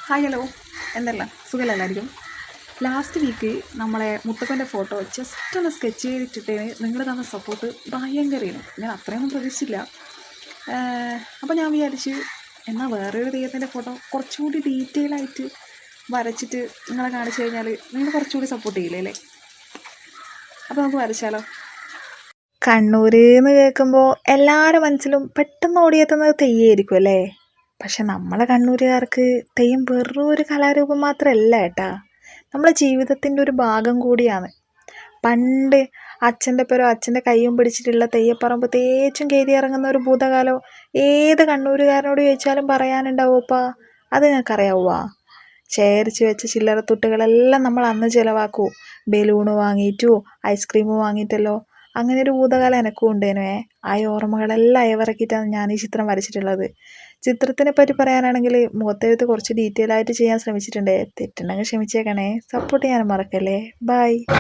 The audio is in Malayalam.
ഹായ് ഹലോ, എന്തല്ല സുഖമല്ലായിരിക്കും. ലാസ്റ്റ് വീക്ക് നമ്മളെ മുത്തപ്പൻ്റെ ഫോട്ടോ ജസ്റ്റ് ഒന്ന് സ്കെച്ച് ചെയ്തിട്ടിട്ടേന് നിങ്ങൾ തന്ന സപ്പോർട്ട് ഭയങ്കരമാണ്. ഞാൻ അത്രയൊന്നും പ്രതീക്ഷിച്ചില്ല. അപ്പോൾ ഞാൻ വിചാരിച്ച് എന്നാൽ വേറൊരു ദൈവത്തിൻ്റെ ഫോട്ടോ കുറച്ചുകൂടി ഡീറ്റെയിൽ ആയിട്ട് വരച്ചിട്ട് നിങ്ങളെ കാണിച്ചു കഴിഞ്ഞാൽ നിങ്ങൾ കുറച്ചുകൂടി സപ്പോർട്ട് ചെയ്യില്ലേ അല്ലേ? അപ്പോൾ നമുക്ക് വരച്ചാലോ? കണ്ണൂർ എന്ന് കേൾക്കുമ്പോൾ എല്ലാവരുടെ മനസ്സിലും പെട്ടെന്ന് ഓടിയെത്തുന്നത് തെയ്യമായിരിക്കും അല്ലേ? പക്ഷെ നമ്മളെ കണ്ണൂരുകാർക്ക് തെയ്യം വെറും ഒരു കലാരൂപം മാത്രമല്ല കേട്ടാ, നമ്മളെ ജീവിതത്തിൻ്റെ ഒരു ഭാഗം കൂടിയാണ്. പണ്ട് അച്ഛൻ്റെ കൈയും പിടിച്ചിട്ടുള്ള തെയ്യപ്പറമ്പ് തേച്ചും കയറി ഇറങ്ങുന്ന ഒരു ഭൂതകാലം ഏത് കണ്ണൂരുകാരനോട് ചോദിച്ചാലും പറയാനുണ്ടാവുമപ്പാ. അത് നിനക്കറിയാവുക? ശേഖരിച്ച് വെച്ച ചില്ലറത്തുട്ടുകളെല്ലാം നമ്മൾ അന്ന് ചിലവാക്കൂ. Balloon വാങ്ങിയിട്ടു ice cream വാങ്ങിയിട്ടല്ലോ. അങ്ങനെ ഒരു ഭൂതകാലം എനക്കും ഉണ്ടേനുവേ. ആ ഓർമ്മകളെല്ലാം അയവിറക്കിയിട്ടാണ് ഞാൻ ഈ ചിത്രം വരച്ചിട്ടുള്ളത്. ചിത്രത്തിനെ പറ്റി പറയാനാണെങ്കിൽ മുഖത്തെഴുത്ത് കുറച്ച് ഡീറ്റെയിൽ ആയിട്ട് ചെയ്യാൻ ശ്രമിച്ചിട്ടുണ്ട്. തെറ്റുണ്ടെങ്കിൽ ക്ഷമിച്ചേക്കണേ. സപ്പോർട്ട് ചെയ്യാനും മറക്കല്ലേ. ബൈ.